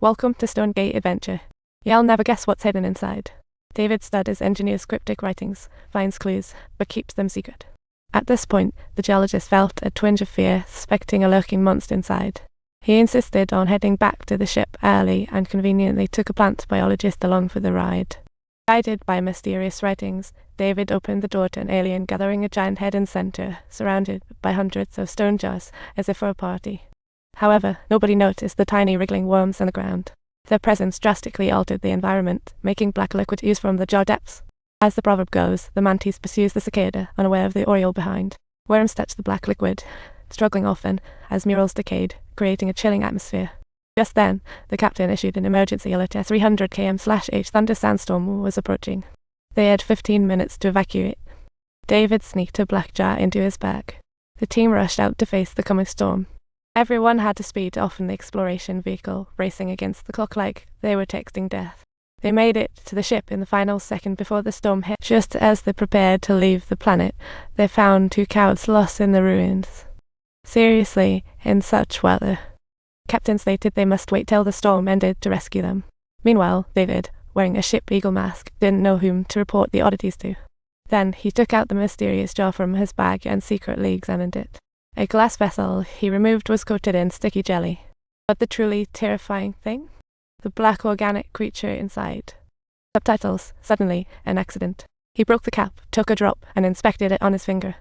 Welcome to Stonegate Adventure. You'll never guess what's hidden inside. David studies engineers' cryptic writings, finds clues, but keeps them secret. At this point, the geologist felt a twinge of fear, suspecting a lurking monster inside. He insisted on heading back to the ship early and conveniently took a plant biologist along for the ride. Guided by mysterious writings, David opened the door to an alien gathering a giant head in center, surrounded by hundreds of stone jars, as if for a party. However, nobody noticed the tiny wriggling worms on the ground. Their presence drastically altered the environment, making black liquid ooze from the jar depths. As the proverb goes, the mantis pursues the cicada, unaware of the oriole behind. Worms touch the black liquid, struggling often, as murals decayed, creating a chilling atmosphere. Just then, the captain issued an emergency alert. A 300 km/h thunder sandstorm was approaching. They had 15 minutes to evacuate. David sneaked a black jar into his bag. The team rushed out to face the coming storm. Everyone had to speed off in the exploration vehicle, racing against the clock like they were texting death. They made it to the ship in the final second before the storm hit. Just as they prepared to leave the planet, they found two cows lost in the ruins. Seriously, in such weather. Captain stated they must wait till the storm ended to rescue them. Meanwhile, David, wearing a ship eagle mask, didn't know whom to report the oddities to. Then he took out the mysterious jar from his bag and secretly examined it. A glass vessel he removed was coated in sticky jelly. But the truly terrifying thing? The black organic creature inside. Subtitles: suddenly, an accident. He broke the cap, took a drop, and inspected it on his finger.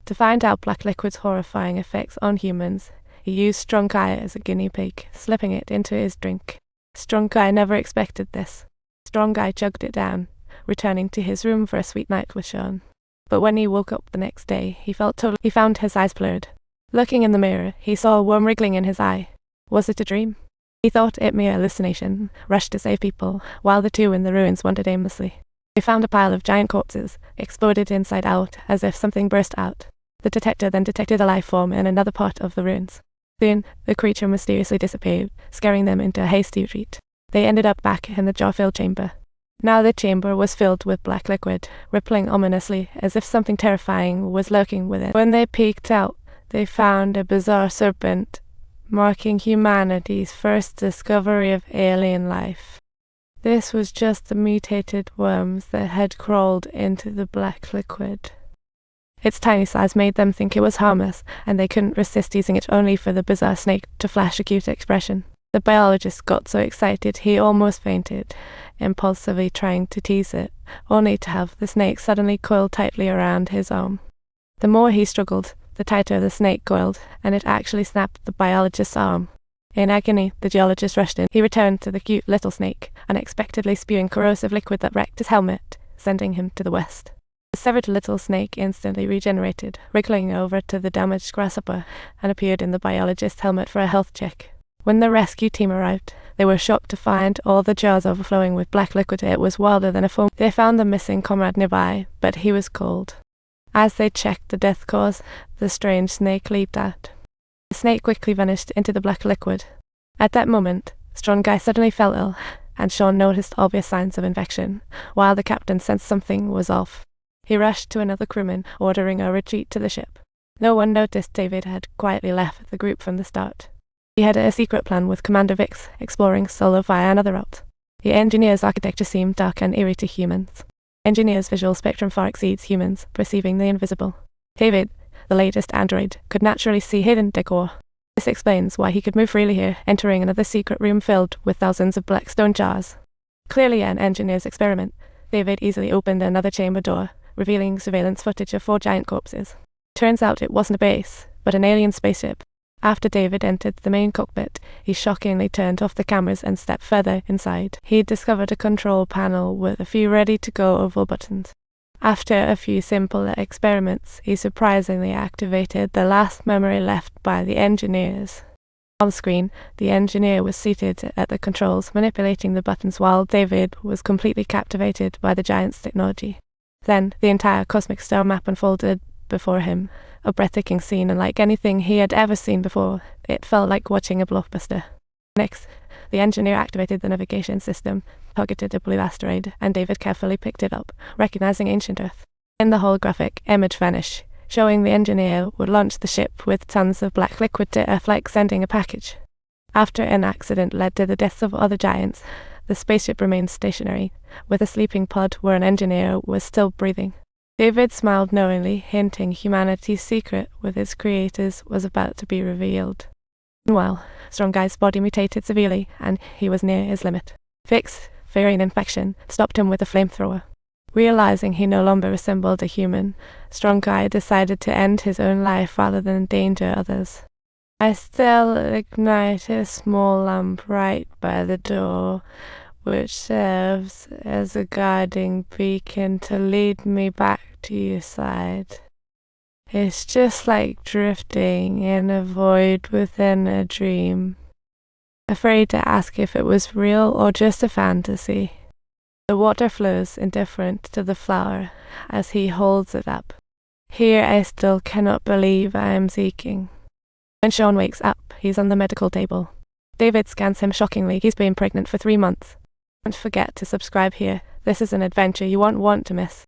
To find out black liquid's horrifying effects on humans, he used strong Kai as a guinea pig, slipping it into his drink. Strong Kai never expected this. Strong Kai chugged it down, returning to his room for a sweet night with Sean. But when he woke up the next day, he found his eyes blurred. Looking in the mirror, he saw a worm wriggling in his eye. Was it a dream? He thought it mere hallucination, rushed to save people, while the two in the ruins wandered aimlessly. They found a pile of giant corpses, exploded inside out, as if something burst out. The detector then detected a life form in another part of the ruins. Soon, the creature mysteriously disappeared, scaring them into a hasty retreat. They ended up back in the jar-filled chamber. Now the chamber was filled with black liquid, rippling ominously, as if something terrifying was lurking within. When they peeked out, they found a bizarre serpent, marking humanity's first discovery of alien life. This was just the mutated worms that had crawled into the black liquid. Its tiny size made them think it was harmless, and they couldn't resist using it only for the bizarre snake to flash a cute expression. The biologist got so excited he almost fainted, impulsively trying to tease it, only to have the snake suddenly coil tightly around his arm. The more he struggled, the tighter the snake coiled, and it actually snapped the biologist's arm. In agony, the geologist rushed in. He returned to the cute little snake, unexpectedly spewing corrosive liquid that wrecked his helmet, sending him to the west. The severed little snake instantly regenerated, wriggling over to the damaged grasshopper, and appeared in the biologist's helmet for a health check. When the rescue team arrived, they were shocked to find all the jars overflowing with black liquid. It was wilder than a foam. They found the missing comrade nearby, but he was cold. As they checked the death cause, the strange snake leaped out. The snake quickly vanished into the black liquid. At that moment, Strong Guy suddenly fell ill, and Sean noticed obvious signs of infection, while the captain sensed something was off. He rushed to another crewman, ordering a retreat to the ship. No one noticed David had quietly left the group from the start. He had a secret plan with Commander Vix, exploring solo via another route. The engineer's architecture seemed dark and eerie to humans. Engineer's visual spectrum far exceeds humans, perceiving the invisible. David, the latest android, could naturally see hidden decor. This explains why he could move freely here, entering another secret room filled with thousands of black stone jars. Clearly an engineer's experiment, David easily opened another chamber door, revealing surveillance footage of 4 giant corpses. Turns out it wasn't a base, but an alien spaceship. After David entered the main cockpit, he shockingly turned off the cameras and stepped further inside. He discovered a control panel with a few ready-to-go oval buttons. After a few simple experiments, he surprisingly activated the last memory left by the engineers. On screen, the engineer was seated at the controls, manipulating the buttons while David was completely captivated by the giant's technology. Then, the entire cosmic star map unfolded before him. A breathtaking scene unlike anything he had ever seen before. It felt like watching a blockbuster. Next, the engineer activated the navigation system, targeted a blue asteroid, and David carefully picked it up, recognizing ancient Earth. In the holographic image vanished, showing the engineer would launch the ship with tons of black liquid to Earth like sending a package. After an accident led to the deaths of other giants, the spaceship remained stationary, with a sleeping pod where an engineer was still breathing. David smiled knowingly, hinting humanity's secret with its creators was about to be revealed. Meanwhile, Strong Guy's body mutated severely, and he was near his limit. Vix, fearing infection, stopped him with a flamethrower. Realizing he no longer resembled a human, Strong Guy decided to end his own life rather than endanger others. I still ignite a small lamp right by the door, which serves as a guiding beacon to lead me back to your side. It's just like drifting in a void within a dream. Afraid to ask if it was real or just a fantasy. The water flows indifferent to the flower as he holds it up. Here I still cannot believe I am seeking. When Sean wakes up, he's on the medical table. David scans him shockingly. He's been pregnant for 3 months. Don't forget to subscribe here. This is an adventure you won't want to miss.